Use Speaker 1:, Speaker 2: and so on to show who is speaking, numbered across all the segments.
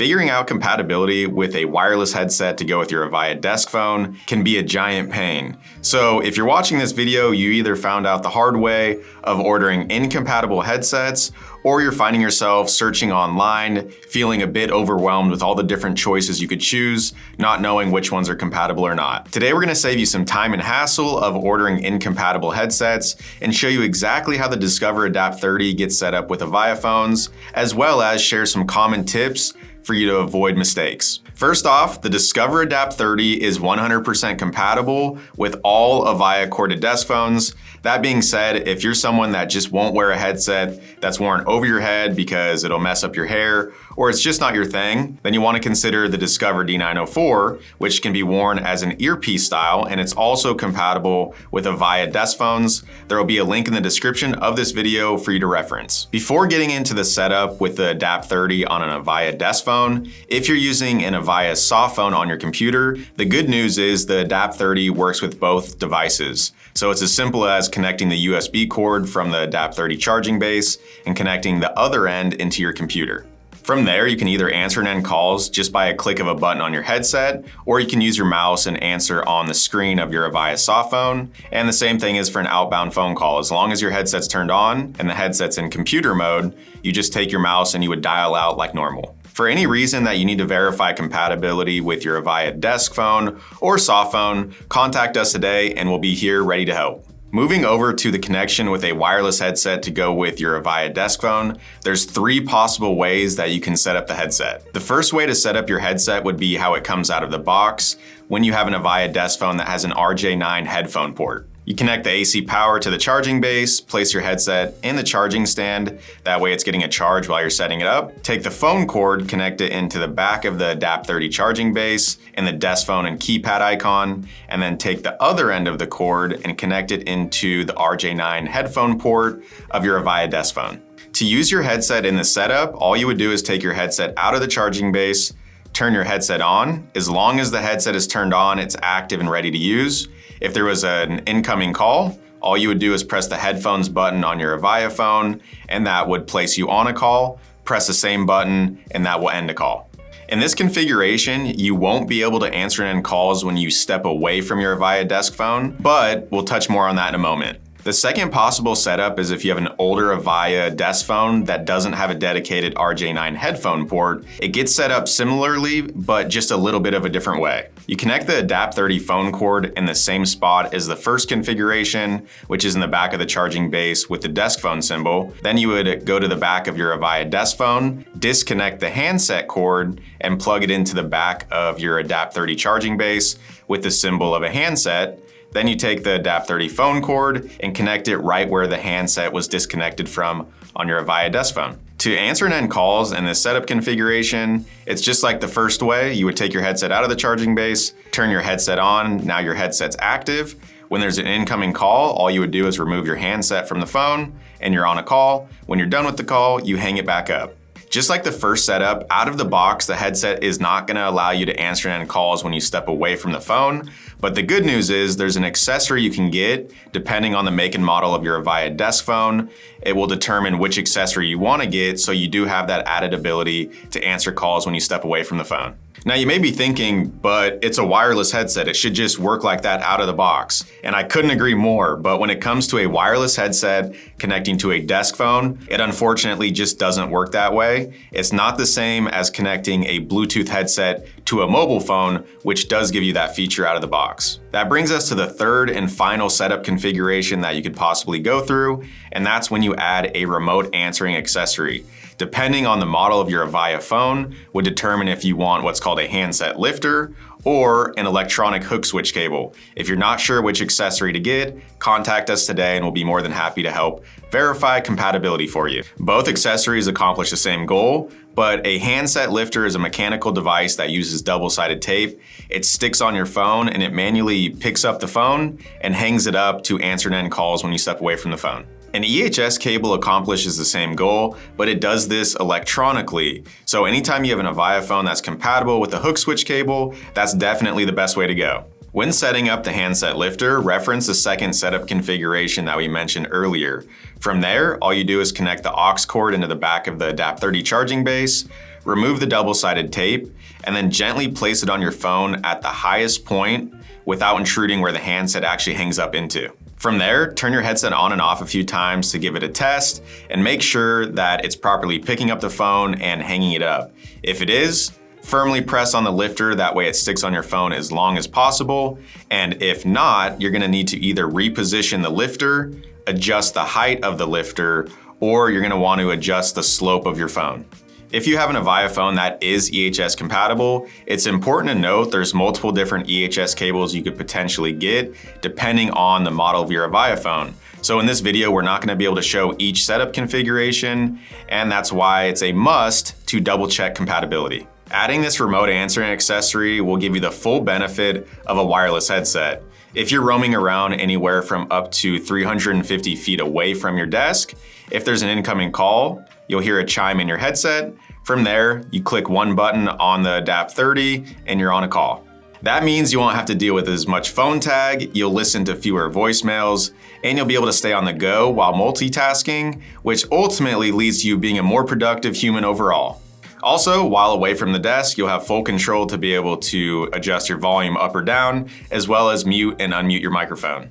Speaker 1: Figuring out compatibility with a wireless headset to go with your Avaya desk phone can be a giant pain. So if you're watching this video, you either found out the hard way of ordering incompatible headsets, or you're finding yourself searching online, feeling a bit overwhelmed with all the different choices you could choose, not knowing which ones are compatible or not. Today we're going to save you some time and hassle of ordering incompatible headsets and show you exactly how the Discover Adapt 30 gets set up with Avaya phones, as well as share some common tips for you to avoid mistakes. First off, the Discover Adapt 30 is 100% compatible with all Avaya corded desk phones. That being said, if you're someone that just won't wear a headset that's worn over your head because it'll mess up your hair, or it's just not your thing, then you want to consider the Discover D904, which can be worn as an earpiece style, and it's also compatible with Avaya desk phones. There will be a link in the description of this video for you to reference. Before getting into the setup with the Adapt 30 on an Avaya desk phone, if you're using an Avaya soft phone on your computer, the good news is the Adapt 30 works with both devices. So it's as simple as connecting the USB cord from the Adapt 30 charging base and connecting the other end into your computer. From there, you can either answer and end calls just by a click of a button on your headset, or you can use your mouse and answer on the screen of your Avaya soft phone. And the same thing is for an outbound phone call. As long as your headset's turned on and the headset's in computer mode, you just take your mouse and you would dial out like normal. For any reason that you need to verify compatibility with your Avaya desk phone or soft phone, contact us today and we'll be here ready to help. Moving over to the connection with a wireless headset to go with your Avaya desk phone, there's 3 possible ways that you can set up the headset. The first way to set up your headset would be how it comes out of the box when you have an Avaya desk phone that has an RJ9 headphone port. You connect the AC power to the charging base, place your headset in the charging stand, that way it's getting a charge while you're setting it up. Take the phone cord, connect it into the back of the Adapt 30 charging base and the desk phone and keypad icon, and then take the other end of the cord and connect it into the RJ9 headphone port of your Avaya desk phone. To use your headset in the setup, all you would do is take your headset out of the charging base, turn your headset on. As long as the headset is turned on, it's active and ready to use. If there was an incoming call, all you would do is press the headphones button on your Avaya phone, and that would place you on a call. Press the same button, and that will end a call. In this configuration, you won't be able to answer and end calls when you step away from your Avaya desk phone, but we'll touch more on that in a moment. The second possible setup is if you have an older Avaya desk phone that doesn't have a dedicated RJ9 headphone port. It gets set up similarly, but just a little bit of a different way. You connect the Adapt 30 phone cord in the same spot as the first configuration, which is in the back of the charging base with the desk phone symbol. Then you would go to the back of your Avaya desk phone, disconnect the handset cord, and plug it into the back of your Adapt 30 charging base with the symbol of a handset. Then you take the Adapt 30 phone cord and connect it right where the handset was disconnected from on your Avaya desk phone. To answer and end calls in this setup configuration, it's just like the first way. You would take your headset out of the charging base, turn your headset on, now your headset's active. When there's an incoming call, all you would do is remove your handset from the phone and you're on a call. When you're done with the call, you hang it back up. Just like the first setup, out of the box, the headset is not going to allow you to answer and end calls when you step away from the phone. But the good news is there's an accessory you can get depending on the make and model of your Avaya desk phone. It will determine which accessory you want to get, so you do have that added ability to answer calls when you step away from the phone. Now you may be thinking, but it's a wireless headset, it should just work like that out of the box. And I couldn't agree more, but when it comes to a wireless headset connecting to a desk phone, it unfortunately just doesn't work that way. It's not the same as connecting a Bluetooth headset to a mobile phone, which does give you that feature out of the box. That brings us to the third and final setup configuration that you could possibly go through, and that's when you add a remote answering accessory. Depending on the model of your Avaya phone, would determine if you want what's called a handset lifter or an electronic hook switch cable. If you're not sure which accessory to get, contact us today and we'll be more than happy to help verify compatibility for you. Both accessories accomplish the same goal, but a handset lifter is a mechanical device that uses double-sided tape. It sticks on your phone and it manually picks up the phone and hangs it up to answer and end calls when you step away from the phone. An EHS cable accomplishes the same goal, but it does this electronically. So anytime you have an Avaya phone that's compatible with a hook switch cable, that's definitely the best way to go. When setting up the handset lifter, reference the second setup configuration that we mentioned earlier. From there, all you do is connect the aux cord into the back of the Adapt 30 charging base, remove the double-sided tape, and then gently place it on your phone at the highest point without intruding where the handset actually hangs up into. From there, turn your headset on and off a few times to give it a test and make sure that it's properly picking up the phone and hanging it up. If it is, firmly press on the lifter, that way it sticks on your phone as long as possible. And if not, you're gonna need to either reposition the lifter, adjust the height of the lifter, or you're gonna want to adjust the slope of your phone. If you have an Avaya phone that is EHS compatible, it's important to note there's multiple different EHS cables you could potentially get depending on the model of your Avaya phone. So in this video, we're not gonna be able to show each setup configuration, and that's why it's a must to double check compatibility. Adding this remote answering accessory will give you the full benefit of a wireless headset. If you're roaming around anywhere from up to 350 feet away from your desk, if there's an incoming call, you'll hear a chime in your headset. From there, you click one button on the Adapt 30 and you're on a call. That means you won't have to deal with as much phone tag, you'll listen to fewer voicemails, and you'll be able to stay on the go while multitasking, which ultimately leads to you being a more productive human overall. Also, while away from the desk, you'll have full control to be able to adjust your volume up or down, as well as mute and unmute your microphone.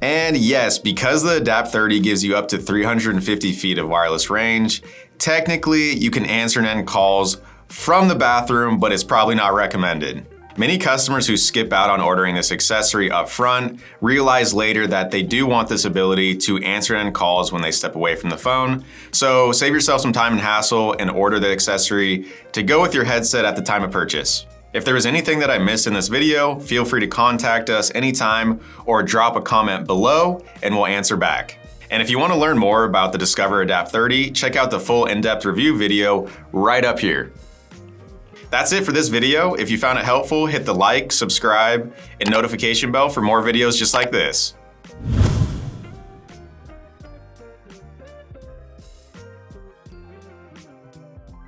Speaker 1: And yes, because the Adapt 30 gives you up to 350 feet of wireless range, technically you can answer and end calls from the bathroom, but it's probably not recommended. Many customers who skip out on ordering this accessory up front realize later that they do want this ability to answer and end calls when they step away from the phone. So save yourself some time and hassle and order the accessory to go with your headset at the time of purchase. If there was anything that I missed in this video, feel free to contact us anytime or drop a comment below and we'll answer back. And if you want to learn more about the Discover Adapt 30, check out the full in-depth review video right up here. That's it for this video. If you found it helpful, hit the like, subscribe, and notification bell for more videos just like this.